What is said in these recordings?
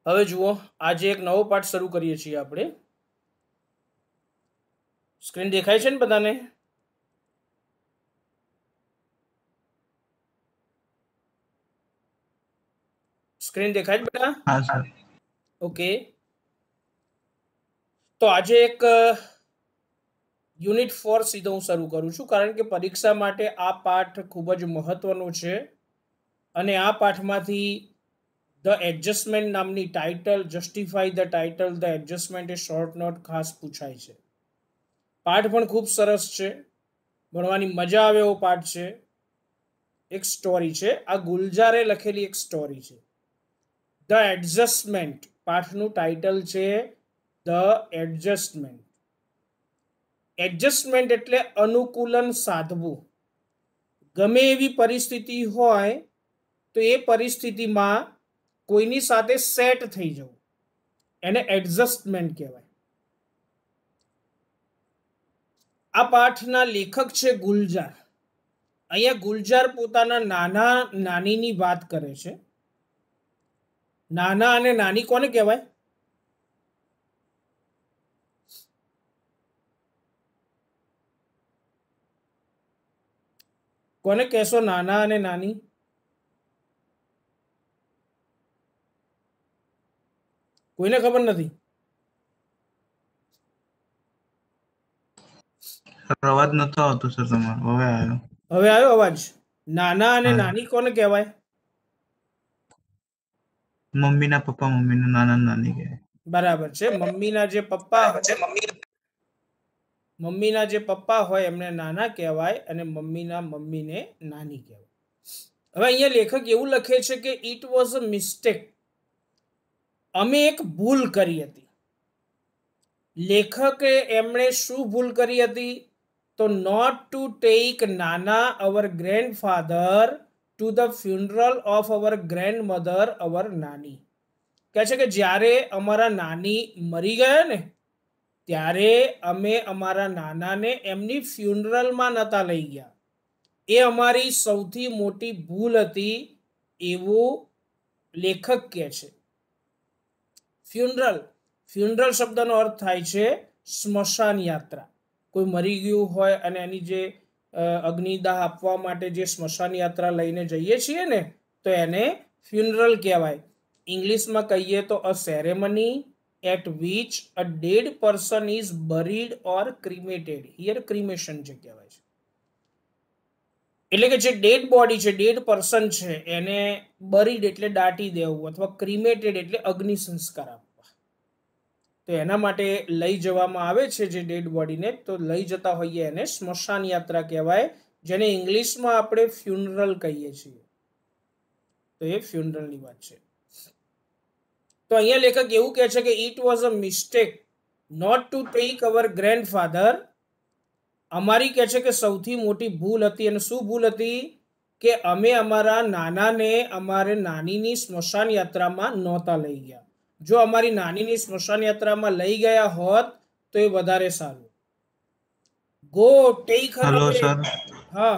હવે જુઓ, આજે એક નવો પાઠ શરૂ કરીએ છીએ આપણે. સ્ક્રીન દેખાય છે ને બધાને? સ્ક્રીન દેખાય છે બેટા? हाँ सर. ઓકે. તો આજે એક યુનિટ 4 સીધો હું શરૂ કરું છું, કારણ કે પરીક્ષા માટે આ પાઠ ખૂબ જ મહત્વનો છે. અને આ પાઠમાંથી ધ એડજસ્ટમેન્ટ નામની title, justify the title the adjustment A short note ખાસ પૂછાય છે. પાઠ પણ ખૂબ સરસ છે, ભણવાની મજા આવે એવો પાઠ છે. એક સ્ટોરી છે, આ ગુલજારે લખેલી એક સ્ટોરી છે. ધ એડજસ્ટમેન્ટ પાઠનું ટાઇટલ છે ધ એડજસ્ટમેન્ટ. એડજસ્ટમેન્ટ એટલે અનુકૂલન સાધવું. ગમે એવી પરિસ્થિતિ હોય તો એ પરિસ્થિતિમાં કોઈની સાથે સેટ થઈ જવું, એને એડજસ્ટમેન્ટ કહેવાય. આ પાઠના લેખક છે ગુલજાર. અહીંયા ગુલજાર પોતાના નાના નાનીની વાત કરે છે. નાના અને નાની કોને કહેવાય? કોને કહેશો નાના અને નાની? કોઈને ખબર નથી? અવાજ નતો આવતો સર તમારો, હવે આવ્યો. હવે આવ્યો અવાજ. નાના અને નાની કોને કહેવાય? મમ્મીના પપ્પા, મમ્મીના નાના નાની કહેવાય. બરાબર છે. મમ્મીના જે પપ્પા હોય એમને નાના કહેવાય અને મમ્મીના મમ્મીને નાની કહેવાય. હવે અહીંયા લેખક એવું લખે છે કે ઇટ વોઝ અ મિસ્ટેક. અમે એક ભૂલ કરી હતી. લેખકે એમણે શું ભૂલ કરી હતી? તો નોટ ટુ ટેક નાના our grandfather to the funeral of our grandmother our નાની. કહે છે કે જ્યારે અમારા નાની મરી ગયા ને ત્યારે અમે અમારા નાનાને એમની ફ્યુનરલમાં નહોતા લઈ ગયા. એ અમારી સૌથી મોટી ભૂલ હતી એવું લેખક કહે છે. ફ્યુનરલ શબ્દનો અર્થ થાય છે સ્મશાન યાત્રા. કોઈ મરી ગયું હોય અને એની જે અગ્નિદાહ આપવા માટે જે સ્મશાન યાત્રા લઈને જઈએ છીએ ને, તો એને ફ્યુનરલ કહેવાય. ઇંગ્લિશમાં કહીએ તો a ceremony at which a dead person is buried or cremated. Here cremation જે કહેવાય છે. એટલે કે જે ડેડ બોડી છે, ડેડ પર્સન છે, એને બરીડ એટલે દાટી દેવું, અથવા ક્રિમેટેડ એટલે અગ્નિ સંસ્કાર આપવા. તો એના માટે લઈ જવામાં આવે છે જે ડેડ બોડીને, તો લઈ જતા હોઈએ એને સ્મશાન યાત્રા કહેવાય, જેને ઇંગ્લિશમાં આપણે ફ્યુનરલ કહીએ છીએ. તો એ ફ્યુનરલની વાત છે. તો અહીંયા લેખક એવું કહે છે કે it was a mistake not to take our grandfather. અમારી કહે છે કે સૌથી મોટી ભૂલ હતી. અને શું ભૂલ હતી? કે અમે અમારા નાનાને અમારે નાનીની સ્મશાન યાત્રામાં નહોતા લઈ ગયા. જો અમારી નાનીની સ્મશાન યાત્રામાં લઈ ગયા હોત તો એ વધારે સારું. ગો ટેક હર. Hello sir. હા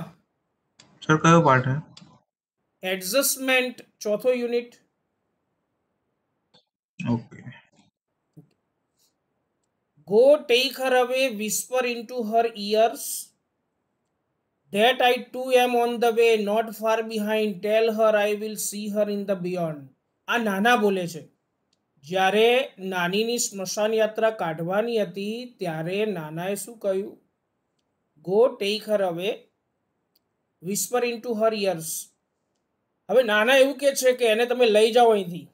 સર કયો પાઠ હે? એડજસ્ટમેન્ટ, ચોથો unit. Okay. Go take her away, whisper into her ears that I too am on the way, not far behind. Tell her I will see her in the beyond. આ નાના બોલે છે. જ્યારે નાનીની સ્મશાન યાત્રા કાઢવાની હતી ત્યારે નાનાએ શું કહ્યું? ગો ટેક હર અવે, વિસ્પર ઇન્ટુ હર ઇયર્સ. હવે નાના એવું કહે છે કે એને તમે લઈ જાઓ અહીંથી.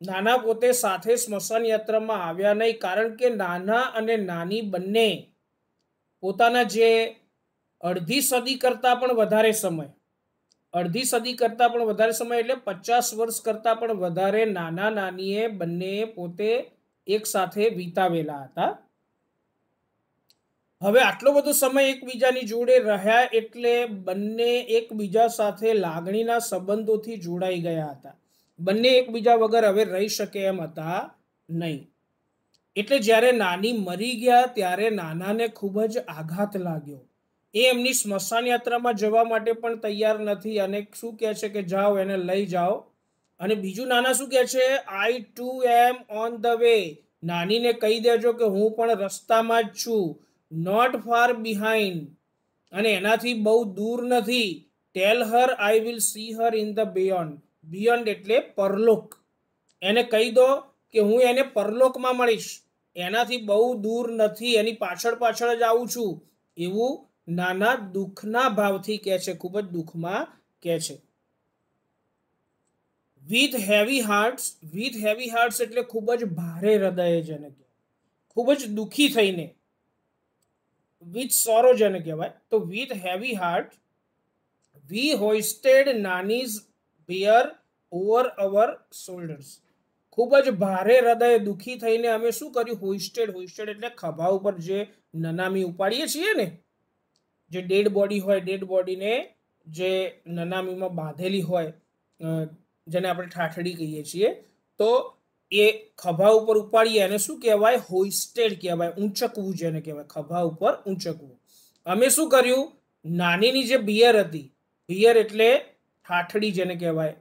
નાના પોતે સાથે સ્મશાન યાત્રામાં આવ્યા નહીં, કારણ કે નાના અને નાની બંને પોતાના જે અડધી સદી કરતાં પણ વધારે સમય એટલે 50 વર્ષ કરતાં પણ વધારે નાના નાનીએ બંને પોતે એક સાથે વિતાવેલા હતા. હવે આટલો બધો સમય એકબીજાની જોડે રહ્યા એટલે બંને એકબીજા સાથે લાગણીના સંબંધોથી જોડાઈ ગયા હતા. બંને એકબીજા વગર હવે રહી શકે એમ હતા નહીં. એટલે જ્યારે નાની મરી ગયા ત્યારે નાનાને ખૂબ જ આઘાત લાગ્યો. એ એમની સ્મશાન યાત્રામાં જવા માટે પણ તૈયાર નથી અને શું કહે છે કે જાઓ એને લઈ જાઓ. અને બીજું નાના શું કહે છે? I too am on the way. નાનીને કહી દેજો કે હું પણ રસ્તામાં જ છું. નોટ ફાર બિહાઇન્ડ, અને એનાથી બહુ દૂર નથી. Tell her I will see her in the beyond. Beyond એટલે પરલોક. એને કહી દો કે હું એને પરલોકમાં મળીશ, એનાથી બહુ દૂર નથી, એની પાછળ પાછળ જ આવું છું, એવું નાના દુઃખના ભાવથી કહે છે, ખૂબ જ દુઃખમાં કહે છે. With heavy hearts. With heavy hearts એટલે ખૂબ જ ભારે હૃદય જેને કહેવાય, ખૂબ જ દુઃખી થઈને. વિથ સોરો જેને કહેવાય. તો with heavy heart we hoisted nani's bier over our shoulders. ખૂબ જ ભારે હૃદય દુઃખી થઈને અમે શું કર્યું? હોઇસ્ટેડ. હોઇસ્ટેડ એટલે ખભા ઉપર જે નનામી ઉપાડીએ છીએ ને, જે ડેડ બોડી હોય, ડેડ બોડીને જે નનામીમાં બાંધેલી હોય, જેને આપણે ઠાઠડી કહીએ છીએ, તો એ ખભા ઉપર ઉપાડીએ એને શું કહેવાય? હોઇસ્ટેડ કહેવાય. ઊંચકવું જેને કહેવાય, ખભા ઉપર ઊંચકવું. અમે શું કર્યું? નાનીની જે બિયર હતી, બિયર એટલે ઠાઠડી જેને કહેવાય,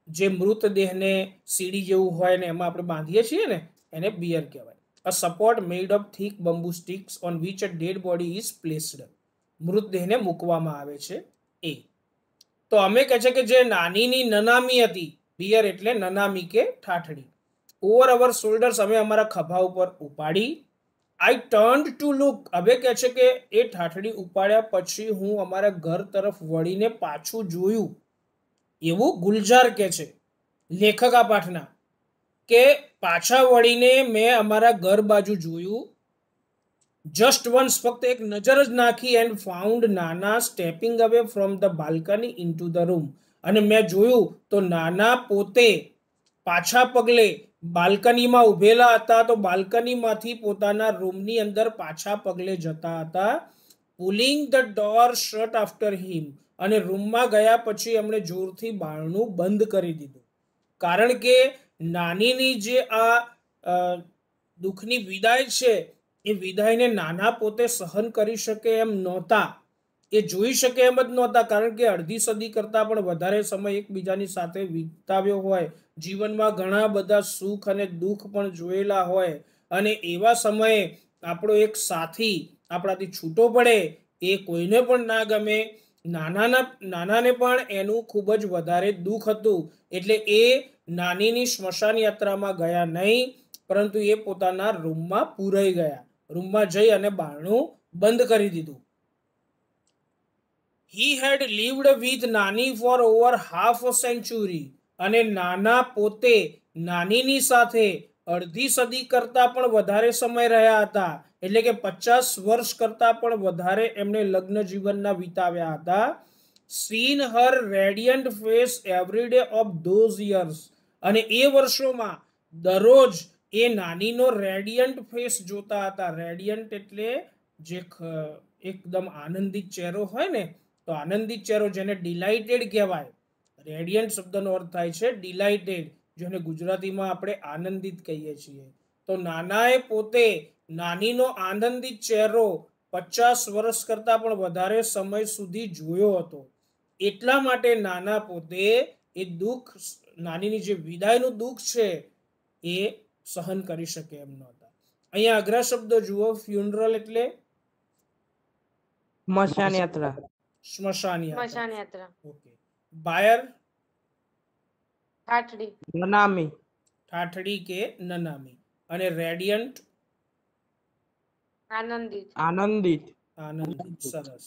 જે મૃતદેહને સીડી જેવું હોય ને એમાં આપણે બાંધીએ છીએ ને, એને બિયર કહેવાય. A support made of thick bamboo sticks on which a dead body is placed. મૃતદેહને મૂકવામાં આવે છે એ. તો અમે કહે છે કે જે નાનીની નનામી હતી, બિયર એટલે નનામી કે ઠાઠડી, ઓવર અવર શોલ્ડર્સ અમે અમારા ખભા ઉપર ઉપાડી. આઈ ટર્ન્ડ ટુ લુક. હવે કહે છે કે એ ઠાઠડી ઉપાડ્યા પછી હું અમારા ઘર તરફ વળીને પાછું જોયું. એવું ગુલજાર કહે છે, લેખક આ પાઠના, કે પાછા વળીને મેં અમારા ઘર બાજુ જોયું. જસ્ટ વન્સ, ફક્ત એક નજર જ નાખી. એન્ડ ફાઉન્ડ નાના stepping away from the balcony into the room. અને મેં જોયું તો નાના પોતે પાછા પગલે બાલ્કનીમાં ઉભેલા હતા. તો બાલ્કનીમાંથી પોતાના રૂમની અંદર પાછા પગલે જતા હતા. Pulling the door shut after him. અને રૂમમાં ગયા પછી એમણે જોરથી બારણું બંધ કરી દીધું. કારણ કે નાનીની જે આ દુઃખની વિદાય છે, એ વિદાયને નાના પોતે સહન કરી શકે એમ નહોતા, એ જોઈ શકે એમ જ નહોતા. કારણ કે અડધી સદી કરતાં પણ વધારે સમય એકબીજાની સાથે વિતાવ્યો હોય, જીવનમાં ઘણા બધા સુખ અને દુઃખ પણ જોયેલા હોય, અને એવા સમયે આપણો એક સાથી આપણાથી છૂટો પડે એ કોઈને પણ ના ગમે. નાનાને પણ એનું ખૂબ જ વધારે દુઃખ હતું. એટલે એ નાનીની સ્મશાન યાત્રામાં ગયા નહીં, પરંતુ એ પોતાના રૂમમાં પૂરાઈ ગયા. રૂમમાં જઈ અને બારણું બંધ કરી દીધું. He had lived with nani for over half a century. અને નાના પોતે નાનીની સાથે અડધી સદી કરતાં પણ વધારે સમય રહ્યા હતા. એટલે કે 50 વર્ષ કરતાં પણ વધારે એમણે લગ્ન જીવનના વિતાવ્યા હતા. Scene Har radiant face every day of those years. અને એ વર્ષોમાં દરરોજ એ નાનીનો રેડિયન્ટ ફેસ જોતા હતા. રેડિયન્ટ એટલે જે એકદમ આનંદિત ચહેરો હોય ને, તો આનંદિત ચહેરો જેને ડિલાઇટેડ કહેવાય. રેડિયન્ટ શબ્દનો અર્થ થાય છે ડિલાઇટેડ, જેને ગુજરાતીમાં આપણે આનંદિત કહીએ છીએ. તો નાનાએ પોતે નાનીનો આનંદિત ચહેરો 50 વર્ષ કરતાં પણ વધારે સમય સુધી જોયો હતો. એટલા માટે નાના પોતે એ દુઃખ, નાનીની જે વિદાયનું દુઃખ છે, એ સહન કરી શકે એમ નહોતા. અહીંયા અઘરા શબ્દો જુઓ. ફ્યુનરલ એટલે સ્મશાન યાત્રા. સ્મશાન યાત્રા. ઓકે. બાયર ઠાઠડી. નનામી. ઠાઠડી કે નનામી. અને રેડિયન્ટ આનંદિત. આનંદિત. આનંદિત. સરસ.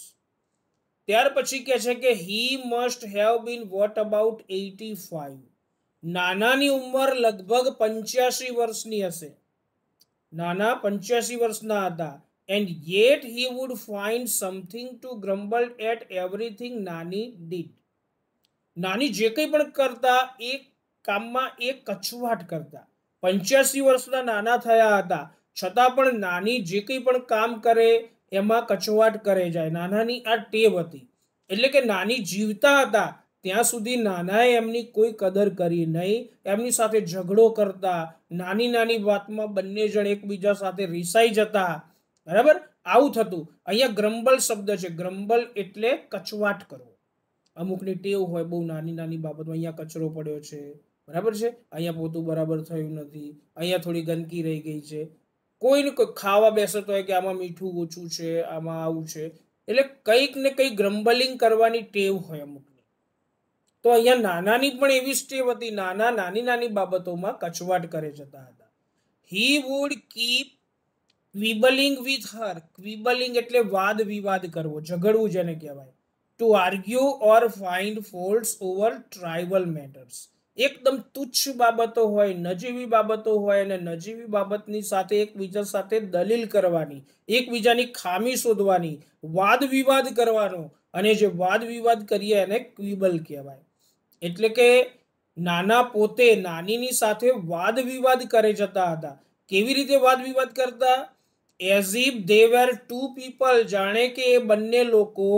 ત્યાર પછી કહે છે કે he must have been what about 85. નાનાની ઉંમર લગભગ 85 વર્ષની હશે. નાના 85 વર્ષના હતા. And yet he would find something to grumble at everything nani did. નાની જે કંઈ પણ કરતા એ કામમાં એ કચવાટ કરતા. 85 વર્ષના નાના થયા હતા, છતાં પણ નાની જે કંઈ પણ કામ કરે એમાં કચવાટ કરે જાય. નાનાની આ ટેવ હતી. એટલે કે નાની જીવતા હતા ત્યાં સુધી નાનાએ એમની કોઈ કદર કરી નહીં. એમની સાથે ઝઘડો કરતા, નાની નાની વાતમાં બંને જણ એકબીજા સાથે રીસાઈ જતા. બરાબર, આવું થતું. અહીંયા ગ્રમ્બલ શબ્દ છે. ગ્રમ્બલ એટલે કચવાટ કરવો. અમુકની ટેવ હોય બહુ નાની નાની બાબતમાં, અહીંયા કચરો પડ્યો છે, બરાબર છે, અહીંયા પોતું બરાબર થયું નથી, અહીંયા થોડી ગંદકી રહી ગઈ છે, કોઈને કોઈ ખાવા બેસે તો હોય કે આમાં મીઠું ઓછું છે, આમાં આવું છે, એટલે કંઈક ને કંઈક ગ્રમ્બલિંગ કરવાની ટેવ હોય અમુકની. તો અહીંયા નાનાની પણ એવી ટેવ હતી, નાની નાની બાબતોમાં કચવાટ કરે જતા હતા. He would keep quibbling with her. Quibbling એટલે વાદ વિવાદ કરવો, ઝઘડવું જેને કહેવાય. To argue or find faults over trivial matters. એકદમ તુચ્છ બાબતો હોય, નજીવી બાબતો હોય, અને નજીવી બાબતની સાથે એકબીજા સાથે દલીલ કરવાની, એકબીજાની ખામી શોધવાની, વાદ વિવાદ કરવાનો, અને જે વાદ વિવાદ કરીએ એને ક્વિબલ કહેવાય. એટલે કે નાના પોતે નાનીની સાથે વાદ વિવાદ કરે જતા હતા. કેવી રીતે વાદ વિવાદ કરતા? As if they were two people. જાણે કે એ બંને લોકો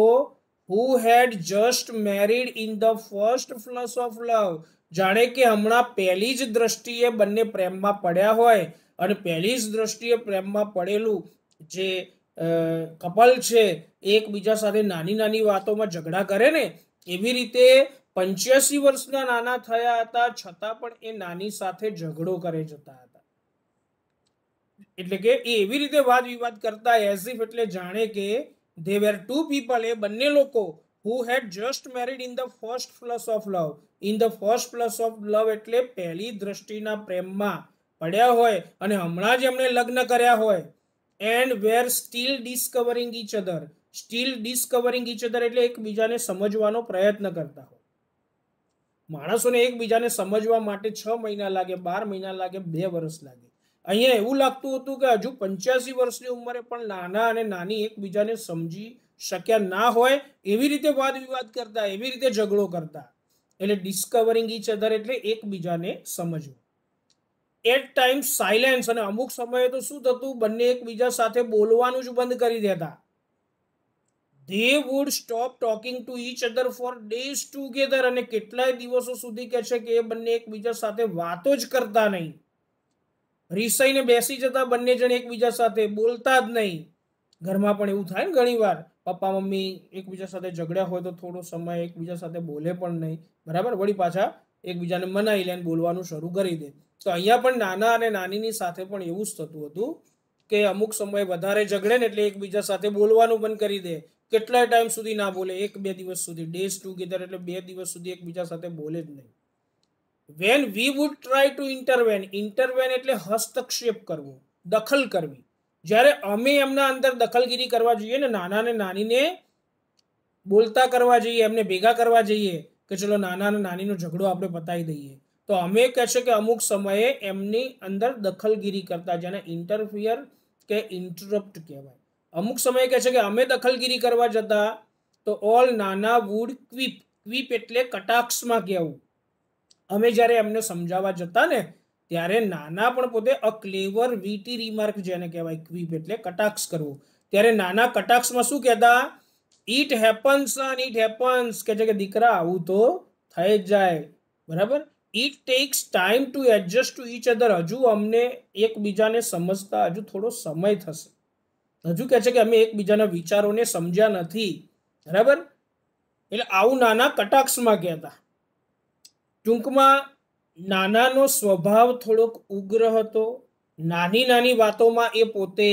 who had just married in the first flush of love. જાણે કે હમણાં પહેલી જ દ્રષ્ટિએ બંને પ્રેમમાં પડ્યા હોય, અને પહેલી જ દ્રષ્ટિએ પ્રેમમાં પડેલું જે કપલ છે એકબીજા સાથે નાની નાની વાતોમાં ઝઘડા કરે ને, એવી રીતે 85 વર્ષના નાના થયા હતા છતાં પણ એ નાની સાથે ઝઘડો કરે જતા હતા. એટલે કે એ એવી રીતે વાદ વિવાદ કરતા, એઝ ઇફ એટલે જાણે કે they were two people, એ બંને લોકો who had just married in the first flush of love. in the first flush of love એટલે પહેલી દ્રષ્ટિના પ્રેમમાં પડ્યા હોય અને હમણાં જ એમણે લગ્ન કર્યા હોય. and were still discovering each other. still discovering each other એટલે એકબીજાને સમજવાનો પ્રયત્ન કરતા હોય. માણસોને એકબીજાને સમજવા માટે 6 મહિના લાગે, 12 મહિના લાગે, 2 વર્ષ લાગે. અહીંયા એવું લાગતું હતું કે હજુ 85 વર્ષની ઉંમરે પણ નાના અને નાની એકબીજાને સમજી શક્યા ના હોય, એવી રીતે વાદ વિવાદ કરતા, એવી રીતે ઝઘડો કરતા. એટલે ડિસ્કવરિંગ ઈચ અધર એટલે એકબીજાને સમજવું. At time silence. અને અમુક સમયે તો શું થતું, બંને એકબીજા સાથે બોલવાનું જ બંધ કરી દેતા. they would stop talking to each other for days together. અને કેટલાય દિવસો સુધી કહે છે કે એ બંને એકબીજા સાથે વાતો જ કરતા નહીં. રીસાઈને બેસી જતા બંને જણ એકબીજા સાથે, બોલતા જ નહીં. ઘરમાં પણ એવું થાય ને ઘણી વાર, પપ્પા મમ્મી એકબીજા સાથે ઝઘડ્યા હોય તો થોડો સમય એકબીજા સાથે બોલે પણ નહીં, બરાબર, વળી પાછા એકબીજાને મનાઈ લે, બોલવાનું શરૂ કરી દે. તો અહીંયા પણ નાના અને નાનીની સાથે પણ એવું જ થતું હતું કે અમુક સમય વધારે ઝઘડે ને એટલે એકબીજા સાથે બોલવાનું બંધ કરી દે. કેટલાય ટાઈમ સુધી ના બોલે, 1-2 દિવસ સુધી. ડેઝ ટુગેધર એટલે 2 દિવસ સુધી એકબીજા સાથે બોલે જ નહીં. when we would try to intervene. intervene એટલે હસ્તક્ષેપ કરવો, દખલ કરવી. જ્યારે અમે એમના અંદર દખલગીરી કરવા જઈએ ને, નાના અને નાનીને બોલતા કરવા જઈએ, એમને ભેગા કરવા જઈએ કે ચલો નાના અને નાનીનો ઝઘડો આપણે પતાવી દઈએ, તો અમે કહે છે કે અમુક સમયે એમની અંદર દખલગીરી કરતા, જેને ઇન્ટરફિયર કે ઇન્ટરપ્ટ કહેવાય. અમુક સમયે કહે છે કે અમે દખલગીરી કરવા જતા તો ઓલ નાના વુડ ક્વિપ. ક્વિપ એટલે કટાક્ષમાં કહેવું. અમે જ્યારે એમને સમજાવવા જતા ને ત્યારે નાના પણ પોતે અ ક્લેવર વીટી રિમાર્ક જેને કહેવાય, ક્વિપ એટલે કટાક્ષ કરવો. ત્યારે નાના કટાક્ષમાં શું કહેતા? It happens son, it happens. કે છે કે દીકરા આવું તો થઈ જ જાય, બરાબર. It tax time to adjust to each other. હજુ અમને એકબીજાને સમજતા હજુ થોડો સમય થશે. હજુ કહે છે કે અમે એકબીજાના વિચારોને સમજ્યા નથી, બરાબર. એટલે આવું નાના કટાક્ષમાં કહેતા. ટૂંકમાં નાનાનો સ્વભાવ થોડોક ઉગ્ર હતો. નાની નાની વાતોમાં એ પોતે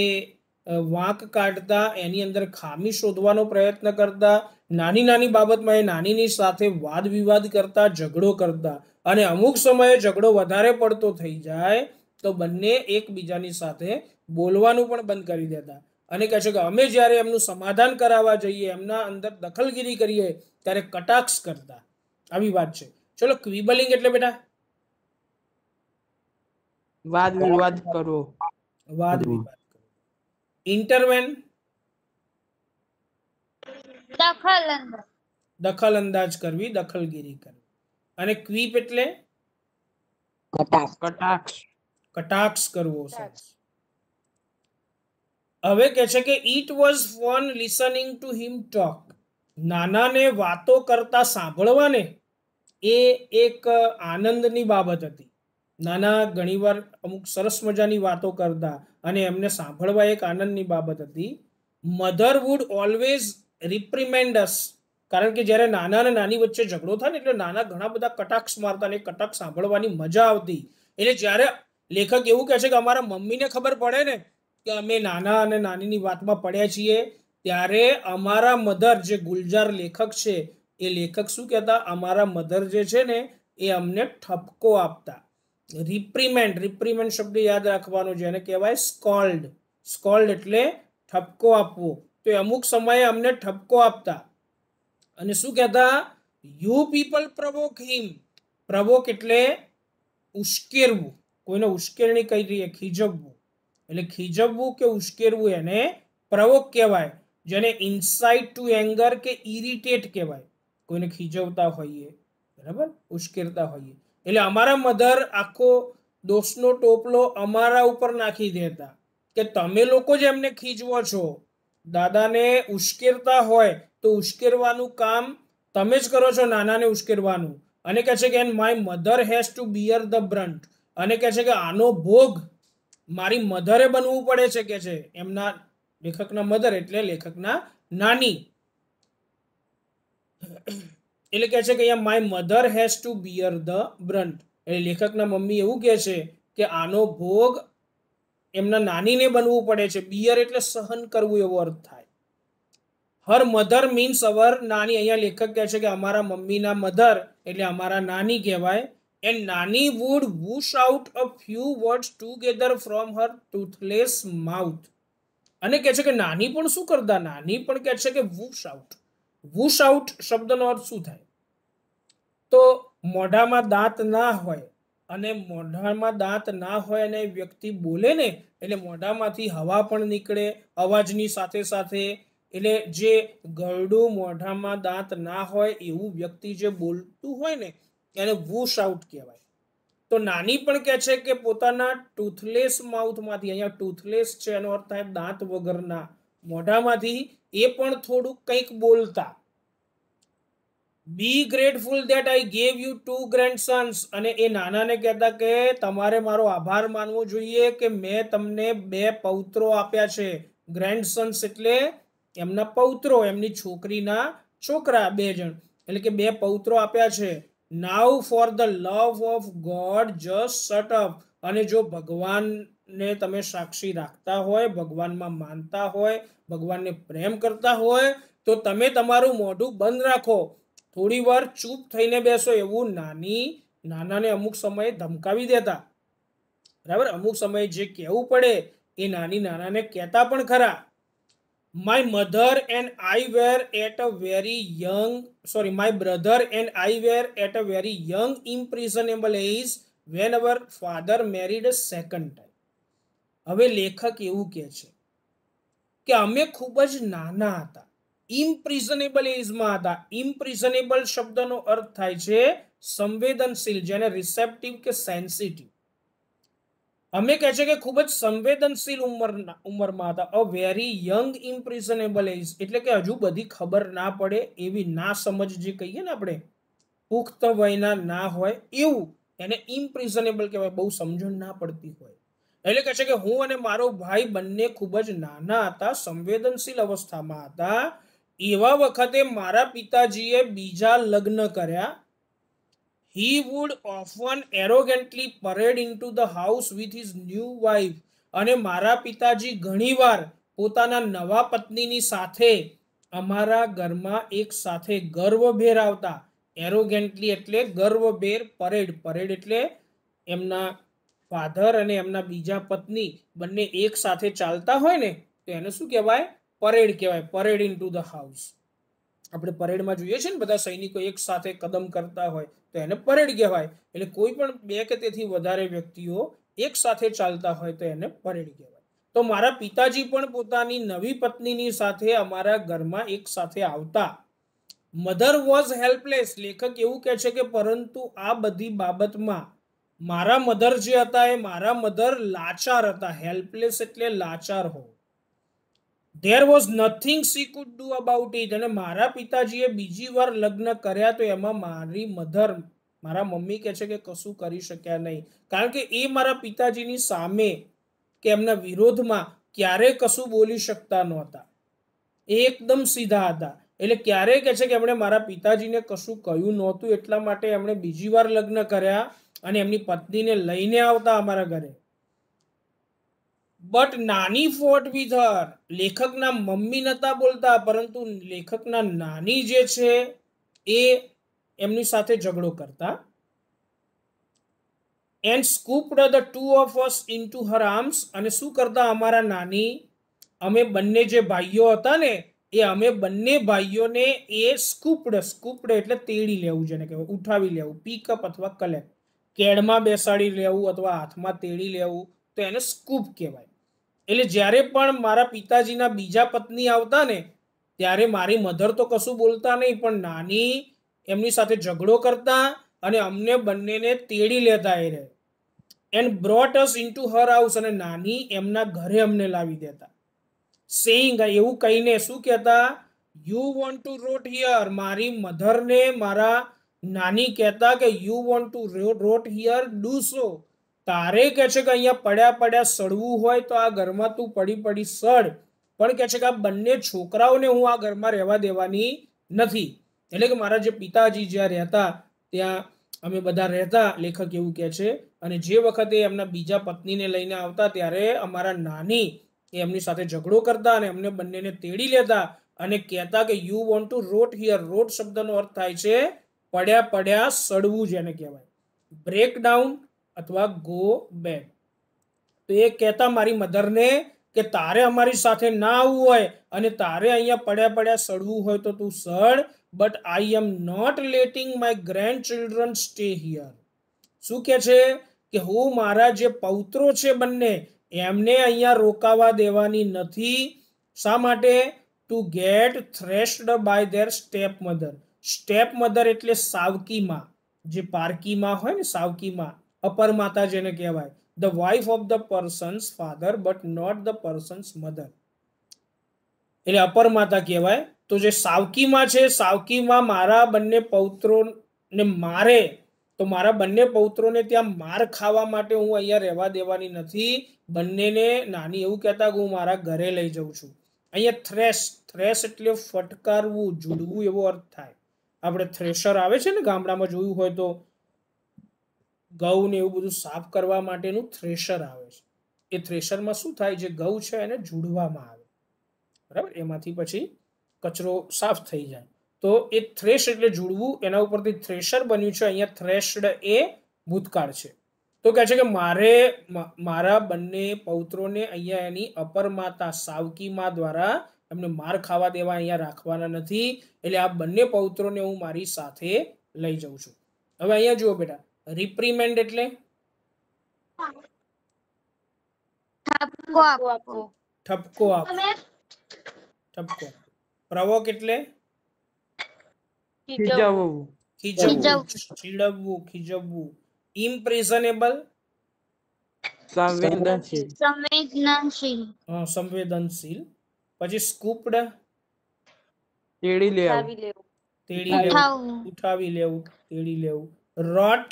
વાંક કાઢતા, એની અંદર ખામી શોધવાનો પ્રયત્ન કરતા. નાની નાની બાબતમાં એ નાનીની સાથે વાદ વિવાદ કરતા, ઝઘડો કરતા. અને અમુક સમયે ઝઘડો વધારે પડતો થઈ જાય તો બંને એકબીજાની સાથે બોલવાનું પણ બંધ કરી દેતા. અને કહે છે કે અમે જ્યારે એમનું સમાધાન કરાવવા જઈએ, એમના અંદર દખલગીરી કરીએ ત્યારે કટાક્ષ કરતા. આવી વાત છે. ચલો, ક્વિબલિંગ એટલે બેટા વાદ વિવાદ કરવો. વાદ વિવાદ કરવો. ઇન્ટરવેન દખલ અંદાજ કરવી, દખલગીરી કરવી. અને ક્વિપ એટલે કટાક્ષ. કટાક્ષ કરવો. હવે કહે છે કે it was fun listening to him talk. નાનાને વાતો કરતા સાંભળવાને એ એક આનંદની બાબત હતી. નાના ઘણીવાર અમુક સરસ મજાની વાતો કરતા અને એમને સાંભળવા એક આનંદની બાબત હતી. મધર વુડ ઓલવેઝ રિપ્રિમેન્ડ અસ. કારણ કે જ્યારે નાના અને નાની વચ્ચે ઝઘડો થાય ને એટલે નાના ઘણા બધા કટાક્ષ મારતા ને કટાક્ષ સાંભળવાની મજા આવતી. એટલે જ્યારે લેખક એવું કહે છે કે અમારા મમ્મીને ખબર પડે ને કે અમે નાના અને નાનીની વાતમાં પડ્યા છીએ, ત્યારે અમારા મધર, જે ગુલજાર લેખક છે એ લેખક શું કહેતા, અમારા મધર જે છે ને એ અમને ઠપકો આપતા. રિપ્રીમેન્ડ શબ્દ યાદ રાખવાનો, જેને કહેવાય સ્કોલ્ડ. સ્કોલ્ડ એટલે ઠપકો આપવો. તો અમુક સમયે અમને ઠપકો આપતા અને શું કહેતા, યુ પીપલ પ્રવોક હિમ. પ્રવોક એટલે ઉશ્કેરવું, કોઈને ઉશ્કેરણી કહી દઈએ, ખીજવવું. એટલે ખીજવવું કે ઉશ્કેરવું એને પ્રવોક કહેવાય, જેને ઇન્સાઇટ ટુ એંગર કે ઇરિટેટ કહેવાય. કોઈને ખીજવતા હોઈએ, બરાબર, ઉશ્કેરતા હોઈએ. એટલે અમારા મધર આખો દોષનો ટોપલો અમારા ઉપર નાખી દેતા કે તમે લોકો જ એમને ખીજવો છો. દાદાને ઉશ્કેરતા હોય તો ઉશ્કેરવાનું કામ તમે જ કરો છો, નાનાને ઉશ્કેરવાનું. અને કહે છે કે and my mother has to bear the brunt. અને કહે છે કે આનો ભોગ મારી મધરે બનવું પડે છે, કે છે એમના લેખકના મધર એટલે લેખકના નાની. એટલે કહે છે કે અહીંયા my mother has to bear the brunt. એટલે લેખકના મમ્મી એવું કહે છે કે આનો ભોગ એમના નાનીને બનવું પડે છે. બિયર એટલે સહન કરવું એવો અર્થ થાય. હર મધર મીન્સ અવર નાની. અહીંયા લેખક કહે છે કે અમારા મમ્મીના મધર એટલે અમારા નાની કહેવાય. And nani would whoosh out a few words together from her toothless mouth. અને કહે છે કે નાની પણ શું કરતા, નાની પણ કહે છે કે વૂશ આઉટ. વૂશ આઉટ શબ્દનો અર્થ શું થાય, તો મોઢામાં દાંત ના હોય, અને મોઢામાં દાંત ના હોય અને વ્યક્તિ બોલે ને એટલે મોઢામાંથી હવા પણ નીકળે અવાજની સાથે સાથે. એટલે જે ગરડું મોઢામાં દાંત ના હોય એવું વ્યક્તિ જે બોલતું હોય ને એને વૂશ આઉટ કહેવાય. તો નાની પણ કહે છે કે પોતાના ટૂથલેસ માઉથમાંથી, અહીંયા ટૂથલેસ છે એનો અર્થ થાય દાંત વગરના, મોઢામાંથી એ પણ થોડુંક કંઈક બોલતા. Be grateful that I gave you 2 grandsons. અને એ નાનાને કહેતા કે તમારે મારો આભાર માનવો જોઈએ કે મેં તમને 2 પૌત્રો આપ્યા છે. ગ્રેન્ડસન્સ એટલે એમના પૌત્રો, એમની છોકરીના છોકરા 2 જણ, એટલે કે 2 પૌત્રો આપ્યા છે. Now for the love of God just shut up. અને જો ભગવાનને તમે સાક્ષી રાખતા હોય, ભગવાનમાં માનતા હોય, ભગવાનને પ્રેમ કરતા હોય તો તમે તમારું મોઢું બંધ રાખો, થોડી વાર ચૂપ થઈને બેસો. એવું નાનાને અમુક સમયે ધમકાવી દેતા, બરાબર. અમુક સમયે જે કહેવું પડે એ નાનાને કહેતા પણ ખરા. My mother and I were at a very young my brother and I were at a very young impressionable age when our father married a second time. હવે લેખક એવું કહે છે કે અમે ખૂબ જ નાના હતા, ઇમ્પ્રિઝનેબલ એજમાં હતા. ઇમ્પ્રિઝનેબલ શબ્દનો અર્થ થાય છે સંવેદનશીલ, જેને રિસેપ્ટિવ કે સેન્સિટિવ. અમે કહે છે કે ખૂબ જ સંવેદનશીલ ઉંમરમાં હતા. અ વેરી યંગ ઇમ્પ્રિઝનેબલ એજ એટલે કે હજુ બધી ખબર ના પડે એવી, ના સમજ જે કહીએ ને આપણે, પુખ્ત વયના ના હોય એવું, એને ઇમ્પ્રિઝનેબલ કહેવાય, બહુ સમજણ ના પડતી હોય. એટલે કહે છે કે હું અને મારો ભાઈ બંને ખૂબ જ નાના હતા, સંવેદનશીલ અવસ્થામાં હતા. એવા વખતે મારા પિતાજીએ બીજા લગ્ન કર્યા. He would often arrogantly parade into the house with his new wife. અને મારા પિતાજી ઘણીવાર પોતાના નવા પત્નીની સાથે અમારા ઘરમાં એક સાથે ગર્વભેર આવતા. એરોગેન્ટલી એટલે ગર્વભેર, પરેડ એટલે એમના ફાધર અને એમના બીજા પત્ની બંને એક સાથે ચાલતા હોય ને તો એને શું કહેવાય, પરેડ કહેવાય. Parade into the house. આપણે પરેડમાં જોઈએ છીએ ને બધા સૈનિકો એક સાથે કદમ કરતા હોય તો એને પરેડ કહેવાય. એટલે કોઈ પણ 2 કે તેથી વધારે વ્યક્તિઓ એક સાથે ચાલતા હોય તો એને પરેડ કહેવાય. તો મારા પિતાજી પણ પોતાની નવી પત્નીની સાથે અમારા ઘરમાં એક સાથે આવતા. Mother was helpless. લેખક એવું કહે છે કે પરંતુ આ બધી બાબતમાં મારા મધર જે હતા એ મારા મધર લાચાર હતા. હેલ્પલેસ એટલે લાચાર હો. There was nothing she could do about it. અને મારા પિતાજીએ બીજી વાર લગ્ન કર્યા તો એમાં મારા મમ્મી કહે છે કે કશું કરી શક્યા નહીં, કારણ કે એ મારા પિતાજીની સામે કે એમના વિરોધમાં ક્યારે કશું બોલી શકતા નહોતા. એ એકદમ સીધા હતા. એટલે ક્યારે કહે છે કે એમણે મારા પિતાજીને કશું કહ્યું નહોતું એટલા માટે એમણે બીજી વાર લગ્ન કર્યા અને એમની પત્નીને લઈને આવતા અમારા ઘરે. બટ નાની ફોટ વિથ હર, લેખકના મમ્મી નતા બોલતા પરંતુ લેખકના નાની જે છે એ એમની સાથે ઝઘડો કરતા. And scooped the two of us into her arms, અને શું કરતા અમારા નાની, અમે બંને જે ભાઈઓ હતા ને એ અમે બંને ભાઈઓને એ સ્કૂપ્ડ એટલે તેડી લેવું, જેને કહેવાય ઉઠાવી લેવું, પીકઅપ અથવા કલેક્ટ, કેડમાં બેસાડી લેવું અથવા હાથમાં તેડી લેવું, તો એને સ્કૂપ કહેવાય. એટલે જ્યારે પણ મારા પિતાજીના બીજા પત્ની આવતા ને ત્યારે મારી મધર તો કશું બોલતા નહીં, પણ નાની એમની સાથે ઝઘડો કરતા અને અમને બંનેને તેડી લેતા એ રહે. And brought us into her house, અને નાની એમના ઘરે અમને લાવી દેતા. સેઇંગ, એવું કહીને શું કહેતા, you want to rot here, મારી મધરને મારા નાની કહેતા કે you want to rot here, do so, તારે કહે છે કે અહીંયા પડ્યા પડ્યા સડવું હોય તો આ ઘરમાં તું પડી પડી સડ, પણ કહે છે કે આ બંને છોકરાઓને હું આ ઘરમાં રહેવા દેવાની નથી. એટલે કે મારા જે પિતાજી જ્યાં રહેતા ત્યાં અમે બધા રહેતા, લેખક એવું કહે છે. અને જે વખતે એમના બીજા પત્નીને લઈને આવતા ત્યારે અમારા નાની એમની સાથે ઝઘડો કરતા અને એમને બંનેને તેડી લેતા અને કહેતા કે you want to rot here. Rot શબ્દનો અર્થ થાય છે પડ્યા પડ્યા સડવું, જેને કહેવાય, બ્રેક ડાઉન અથવા ગો બેક. તો એ કહેતા મારી મધરને કે તારે અમારી સાથે ના આવવું હોય અને તારે અહીંયા પડ્યા પડ્યા સડવું હોય તો તું સડ, but I am not letting my grandchildren stay here. શું કહે છે કે હું મારા જે પૌત્રો છે બંને એમને અહીંયા રોકાવા દેવાની નથી. શા માટે? To get thrashed by their stepmother. Stepmother એટલે સાવકી માં, જે પારકી માં હોય ને, સાવકી માં, અપર માતા જેને કહેવાય, the wife of the person's father but not the person's mother, એટલે અપર માતા કહેવાય. તો જે સાવકીમાં છે, સાવકીમાં મારા બંને પૌત્રોને મારે, તો મારા બંને પૌત્રોને ત્યાં માર ખાવા માટે હું અહીંયા રહેવા દેવાની નથી. બંનેને નાની એવું કહેતા કે હું મારા ઘરે લઈ જાઉં છું. અહીંયા થ્રેશ એટલે ફટકારવું, જુડવું એવો અર્થ થાય. આપણે થ્રેશર આવે છે ને, ગામડામાં જોયું હોય તો ઘઉં ને એવું બધું સાફ કરવા માટેનું થ્રેશર આવે છે. એ થ્રેશરમાં શું થાય, જે ઘઉં છે એને જુડવામાં આવે, બરાબર, એમાંથી પછી કચરો સાફ થઈ જાય. તો એ થ્રેશ એટલે જુડવું, એના ઉપરથી થ્રેશર બન્યું છે. અહીંયા થ્રેશ્ડ એ ભૂતકાળ છે. તો કહે છે કે મારા બંને પૌત્રોને અહીંયા એની અપર માતા સાવકી માં દ્વારા એમને માર ખાવા દેવા અહીંયા રાખવાના નથી. એટલે આ બંને પૌત્રોને હું મારી સાથે લઈ જાઉં છું. હવે અહીંયા જુઓ બેટા, રિપ્રીમેન્ડ એટલે ઠપકો આપો. પ્રવોક એટલે ખીજવવું. ચીડવવું, ખીજવવું. ઇમ્પ્રેઝનેબલ, સંવેદનશીલ. પછી સ્કૂપ્ડ, તેડી લેવું. તેડી લેવું, ઉઠાવી લેવું, તેડી લેવું. રોટ,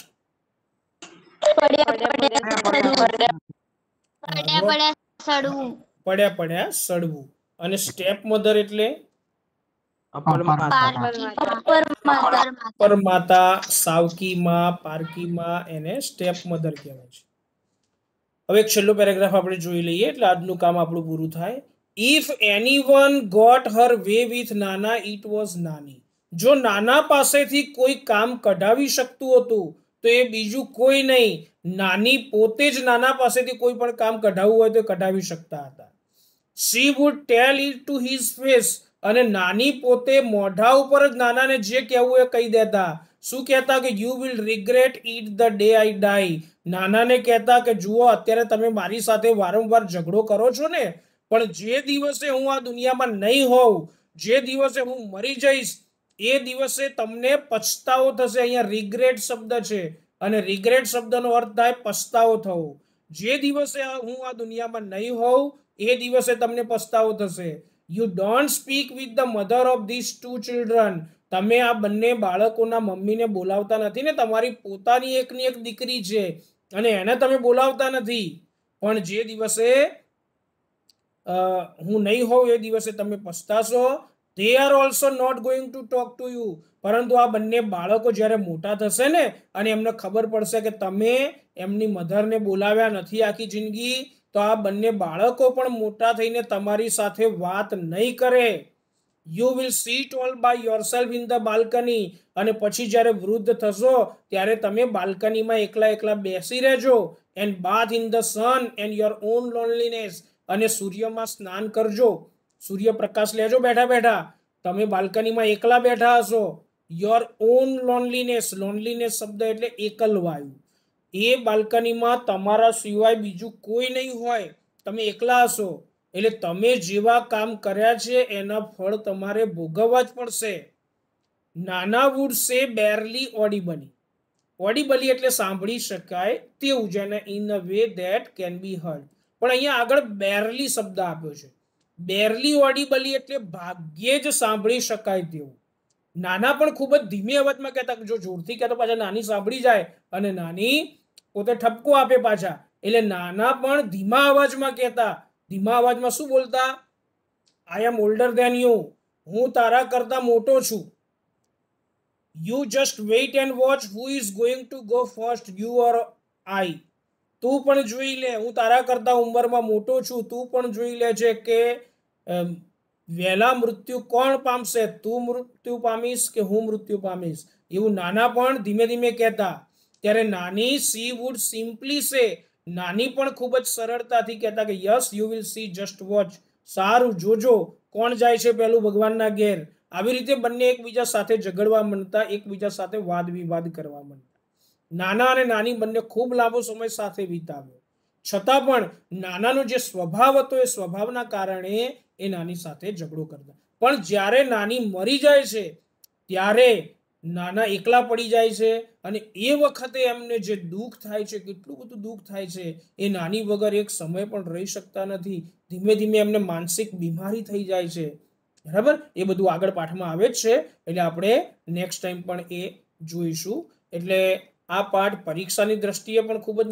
પડ્યા પડ્યા સડવું. અને સ્ટેપ મધર એટલે અપર માતા, સાવકી માં, પારકી માં, એને સ્ટેપ મધર કહેવાય છે. હવે એક છેલ્લો પેરેગ્રાફ આપણે જોઈ લઈએ એટલે આજનું કામ આપણું પૂરું થાય. If anyone got her way with nana, it was nani. જો નાના પાસેથી કોઈ કામ કઢાવી શકતું હતું તો એ બીજું કોઈ નહીં, નાની પોતે જ નાના પાસેથી કોઈ પણ કામ કઢાવવું હોય તો કઢાવી શકતા હતા. She would tell it to his face, અને નાની પોતે મોઢા ઉપર જ નાનાને જે કહેવું એ કહી દેતા. શું કહેતા કે you will regret it the day I die. નાનાને કહેતા કે જુઓ અત્યારે તમે મારી સાથે વારંવાર ઝઘડો કરો છો ને, પણ જે દિવસે હું આ દુનિયામાં નહીં હોઉં, જે દિવસે હું મરી જઈશ, એ દિવસે તમને પછતાવો થશે. અહીંયા રિગ્રેટ શબ્દ છે અને રિગ્રેટ શબ્દનો અર્થ થાય પછતાવો થવો. જે દિવસે હું આ દુનિયામાં નહીં હોઉં એ દિવસે તમને પછતાવો થશે. You don't speak with the mother of this two children. તમે આ બંને બાળકોના મમ્મીને બોલાવતા નથી ને, તમારી પોતાની એકની એક દીકરી છે અને એને તમે બોલાવતા નથી. પણ જે દિવસે હું નહીં હોઉં એ દિવસે તમે પછતાશો. they are also not going to talk to you. પરંતુ આ બંને બાળકો જ્યારે મોટા થશે ને અને એમને ખબર પડશે કે તમે એમની મધરને બોલાવ્યા નથી આખી જિંદગી, તો આ બંને બાળકો પણ મોટા થઈને તમારી સાથે વાત નહીં કરે. You will sit all by yourself in the balcony. અને પછી જ્યારે વૃદ્ધ થશો ત્યારે તમે બાલ્કનીમાં એકલા એકલા બેસી રહેજો. And bath in the sun and your own loneliness. અને સૂર્યમાં સ્નાન કરજો, સૂર્યપ્રકાશ લેજો બેઠા બેઠા. તમે બાલ્કનીમાં એકલા બેઠા હશો. યોર ઓન લોનલીનેસ, લોનલીનેસ શબ્દ એટલે એકલવાયુ. એ બાલ્કનીમાં તમારા સિવાય બીજું કોઈ નહીં હોય, તમે એકલા હશો. એટલે તમે જેવા કામ કર્યા છે એના ફળ તમારે ભોગવવા જ પડશે. નાના વુડ સે બેરલી ઓડિબલી. ઓડિબલી એટલે સાંભળી શકાય તેવું, જેને in a way that can be heard. પણ અહીંયા આગળ બેરલી શબ્દ આપ્યો છે. બેરલી ઓડિબલી એટલે ભાગ્યે જ સાંભળી શકાય તેવું. નાના પણ ખૂબ જ ધીમે અવાજમાં કહેતા, જો જોરથી કહેતો પાછા નાની સાંભળી જાય અને નાની પોતે ઠપકો આપે પાછા. એટલે નાના પણ ધીમા અવાજમાં કહેતા. ધીમા અવાજમાં શું બોલતા? I am older than you. હું તારા કરતા મોટો છું. You just wait and watch who is going to go first, you or I. તું પણ જોઈ લે, હું તારા કરતા ઉંમરમાં મોટો છું. તું પણ જોઈ લે છે કે વહેલા મૃત્યુ કોણ પામશે, તું મૃત્યુ પામીશ કે હું મૃત્યુ પામીશ. એવું નાના પણ ધીમે ધીમે કહેતા. ત્યારે નાની સી વુડ સિમ્પલી સે, નાની પણ ખૂબ જ સરળતાથી કહેતા કે yes you will see, just watch. સારું જોજો કોણ જાય છે પેલું ભગવાનના ઘેર. આવી રીતે બંને એકબીજા સાથે ઝઘડવા માંડતા, એકબીજા સાથે વાદ વિવાદ કરવા માંડતા. નાના અને નાની બંને ખૂબ લાંબો સમય સાથે વિતાવ્યો. છતાં પણ નાનાનો જે સ્વભાવ હતો એ સ્વભાવના કારણે એ નાની સાથે ઝઘડો કરતા. પણ જ્યારે નાની મરી જાય છે ત્યારે નાના એકલા પડી જાય છે. અને એ વખતે એમને જે દુઃખ થાય છે, કેટલું બધું દુઃખ થાય છે. એ નાની વગર એક સમય પણ રહી શકતા નથી. ધીમે ધીમે એમને માનસિક બીમારી થઈ જાય છે. બરાબર, એ બધું આગળ પાઠમાં આવે જ છે. એટલે આપણે નેક્સ્ટ ટાઈમ પણ એ જોઈશું. એટલે આ પાઠ પરીક્ષાની દ્રષ્ટિએ પણ ખૂબ જ